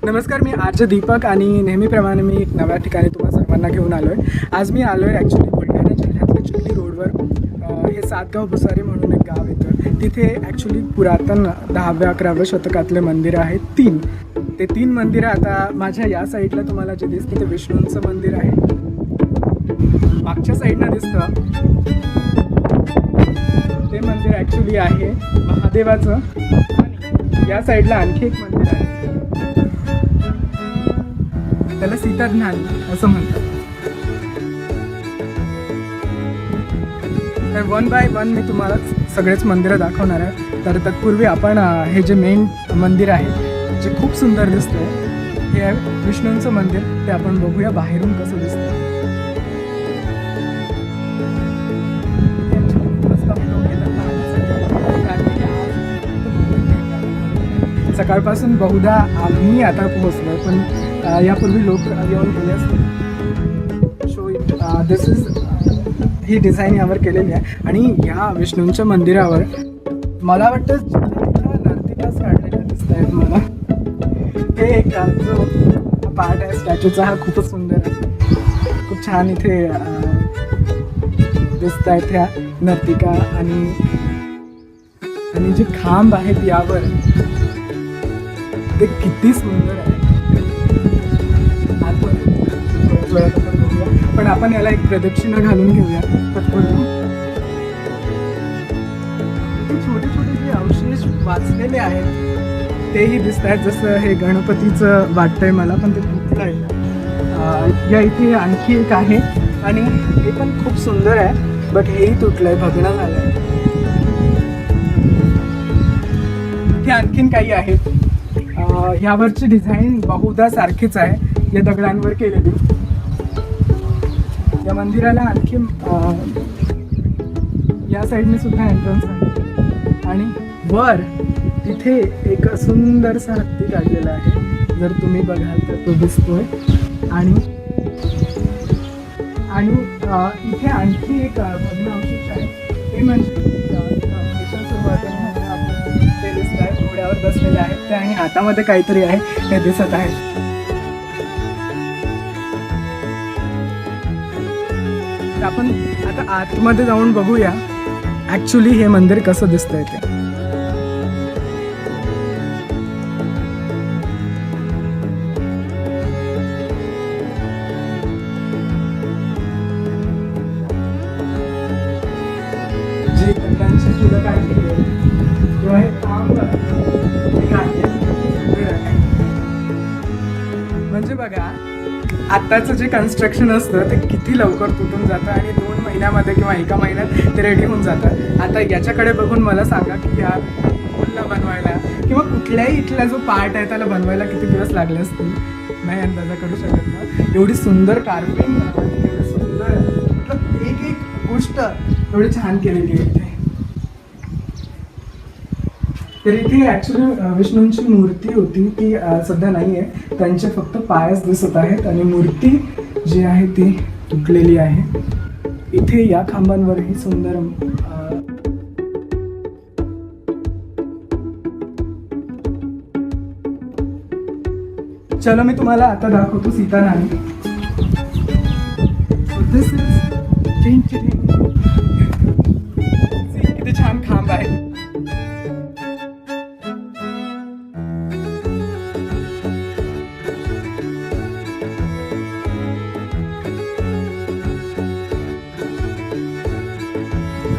नमस्कार, मी आरजे दीपक आणि नेहमीप्रमाणे मी एक नव्या ठिकाणी तुम्हाला सर्वांना घेऊन आलो आहे. आज मी आलो आहे ॲक्च्युली बुलढाणा जिल्ह्यातल्या चिखली रोडवर हे सातगाव भुसारी म्हणून एक गाव येतं. तिथे ॲक्च्युली पुरातन 10व्या-11व्या शतकातले मंदिरं आहेत तीन. ते तीन मंदिरं आता माझ्या या साईडला तुम्हाला जे दिसतं ते विष्णूंचं मंदिर आहे. मागच्या साईडला दिसतं ते मंदिर ॲक्च्युली आहे महादेवाचं. आणि या साईडला आणखी एक मंदिर आहे, त्याला सीताज्ञान असं म्हणतात. तर वन बाय वन मी तुम्हाला सगळेच मंदिरं दाखवणार आहे. तर तत्पूर्वी आपण हे जे मेन मंदिर आहे जे खूप सुंदर दिसतंय हे आहे विष्णूंचं मंदिर. ते आपण बघूया बाहेरून कसं दिसतं. सकाळपासून बहुधा आम्ही आता पोहोचलो, पण यापूर्वी लोक येऊन गेले असते. Show this is he design यावर केलेली आहे. आणि ह्या विष्णूंच्या मंदिरावर मला वाटतं नर्तिकाच काढलेल्या दिसत आहेत मला. हे एक जो पार्ट आहे स्टॅच्यूचा हा खूपच सुंदर आहे. खूप छान इथे दिसत आहेत ह्या नर्तिका. आणि जे खांब आहेत यावर ते किती सुंदर आहे. पण आपण याला एक प्रदक्षिणा घालून घेऊया तत्पूर्वी. छोटे छोटे जे अवशेष वाचलेले आहेत तेही दिसत आहेत. जसं हे गणपतीचं वाटतंय मला, पण ते तुटलं आहे. या इथे आणखी एक आहे आणि हे पण खूप सुंदर आहे, बट हेही तुटलंय, भगणं झालंय. हे आणखीन काही आहेत. ह्यावरची डिझाईन बहुधा सारखीच आहे या दगडांवर केलेली. या मंदिराला आणखी या साईडने सुद्धा एंट्रन्स आहे. आणि वर तिथे एक सुंदरसा हत्ती काढलेला आहे. जर तुम्ही बघाल तर तो दिसतोय. आणि इथे आणखी एक भग्न अवशेष आहे. ते म्हणजे सुरुवातीला ते दिसत आहे, घोड्यावर बसलेले आहेत ते आणि हातामध्ये काहीतरी आहे हे दिसत आहे. आपण आता आतमध्ये जाऊन बघूया ॲक्च्युली हे मंदिर कसं दिसतंय ते. जी दगडांची फुलं काढली आहे किंवा हे काम म्हणजे बघा, आत्ताचं जे कन्स्ट्रक्शन असतं ते किती लवकर तुटून जातं आणि 2 महिन्यामध्ये किंवा 1 महिन्यात ते रेडी होऊन जातं. आता याच्याकडे बघून मला सांगा की या पूलला बनवायला किंवा कुठल्याही इथला जो पार्ट आहे त्याला बनवायला किती दिवस लागले असतील नाही अंदाजा करू शकत ना. एवढी सुंदर कार्विंग, एवढी सुंदर, मतलब एक एक गोष्ट एवढी छान केलेली आहे इथे. तर इथे ॲक्च्युली विष्णूंची मूर्ती होती ती सध्या नाही आहे. त्यांचे फक्त पायच दिसत आहेत आणि मूर्ती जी आहे ती तुटलेली आहे. इथे या खांबांवरही सुंदर चलो मी तुम्हाला आता दाखवतो सीताराणी. किती छान खांब आहे.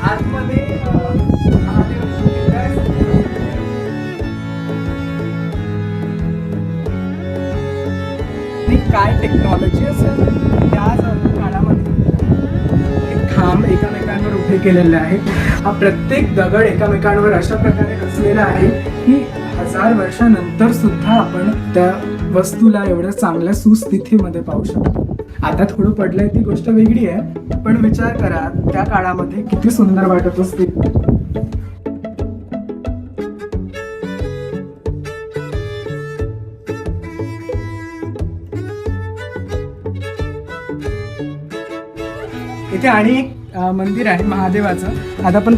आतमध्ये काय टेक्नॉलॉजी असेल त्या काळामध्ये एक खांब एकामेकांवर उभे केलेले आहेत. हा प्रत्येक दगड एकामेकांवर अशा प्रकारे रचलेला आहे की 1000 वर्षानंतर सुद्धा आपण त्या वस्तूला एवढ्या चांगल्या सुस्थितीमध्ये पाहू शकतो. आता थोडं पडलंय ती गोष्ट वेगळी आहे, पण विचार करा त्या काळामध्ये किती सुंदर वाटत असतील. इथे आणि एक मंदिर आहे महादेवाचं. आता आपण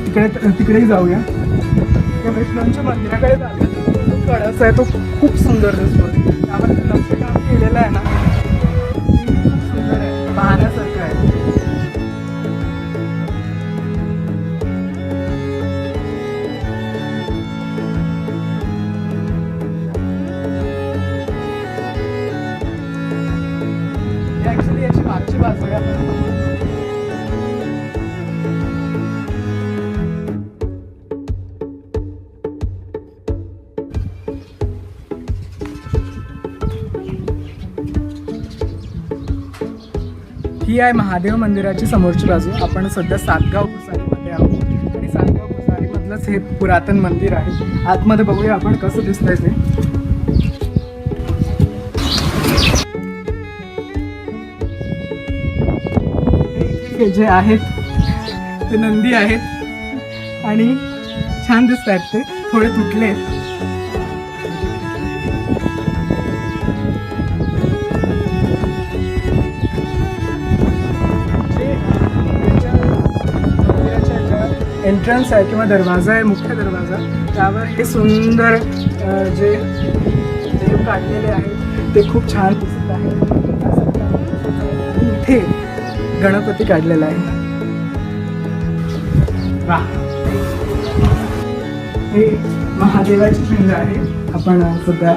तिकडेही जाऊया. त्या विष्णूंच्या मंदिराकडे जातो. कळस आहे तो खूप सुंदर दिसतो. केलेलं आहे ना खूप सुंदर आहे, पाहण्यासारखं आहे. ऍक्च्युली याची मागची बाजू आहे आपण. ही आहे महादेव मंदिराची समोरची बाजू. आपण सध्या सातगाव भुसारीमध्ये आहोत आणि सातगाव भुसारीमधलंच हे पुरातन मंदिर आहे. आतमध्ये बघूया आपण कसं दिसतंय ते. हे जे आहेत ते नंदी आहेत आणि छान दिसत आहेत. ते थोडे तुटले आहेत. एंट्रन्स आहे किंवा दरवाजा आहे, मुख्य दरवाजा, त्यावर हे सुंदर जे देव काढलेले आहेत ते खूप छान दिसत आहे. इथे गणपती काढलेला आहे. वा, हे महादेवाची पिंड आहे. आपण सध्या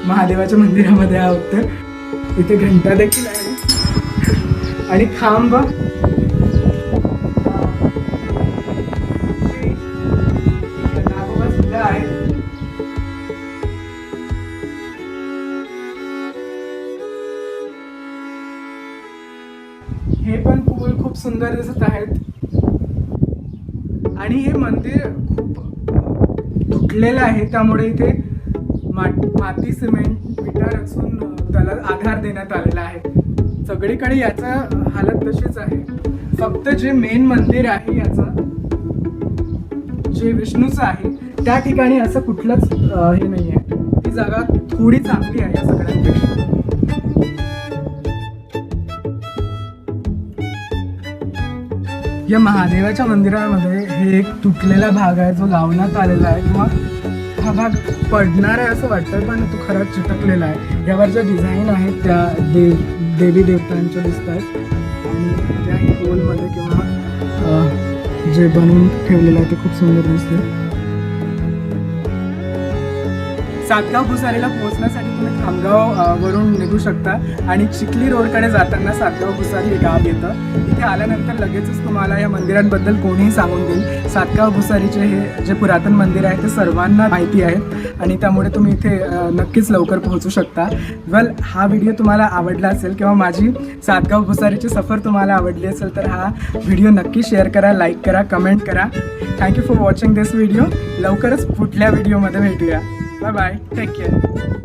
महादेवाच्या मंदिरामध्ये आहोत. तर इथे घंटा देखील आहे आणि खांब आहे. हे पण पूल खूप सुंदर दिसत आहेत आणि हे मंदिर खूप तुटलेलं आहे, त्यामुळे इथे माती सिमेंट विटा रचून त्याला आधार देण्यात आलेला आहे. सगळीकडे याचं हालत तशीच आहे. फक्त जे मेन मंदिर आहे याचं, जे विष्णूचं आहे, त्या ठिकाणी असं कुठलंच हे नाही आहे. ती जागा थोडी चांगली आहे या सगळ्यांपेक्षा. या महादेवाच्या मंदिरामध्ये हे एक तुटलेला भाग आहे जो लावण्यात आलेला आहे, किंवा हा भाग पडणार आहे असं वाटतं, पण तो खरंच चिटकलेला आहे. यावर ज्या डिझाईन आहेत त्या देवी देवतांच्या दिसत आहेत आणि त्या होलमध्ये किंवा जे बनवून ठेवलेलं आहे ते खूप सुंदर दिसते. सातगाव भुसारीला पोहोचण्यासाठी तुम्ही खामगाव वरून निघू शकता आणि चिखली रोडकडे जाताना सातगाव भुसारी हे गाव येतं. इथे आल्यानंतर लगेचच तुम्हाला या मंदिरांबद्दल कोणीही सांगून देईल. सातगाव भुसारीचे हे जे पुरातन मंदिर आहे ते सर्वांना माहिती आहे आणि त्यामुळे तुम्ही इथे नक्कीच लवकर पोहोचू शकता. हा व्हिडिओ तुम्हाला आवडला असेल किंवा माझी सातगाव भुसारीची सफर तुम्हाला आवडली असेल तर हा व्हिडिओ नक्की शेअर करा, लाईक करा, कमेंट करा. Thank you for watching this video. लवकरच पुढल्या व्हिडिओमध्ये भेटूया. Bye bye, take care.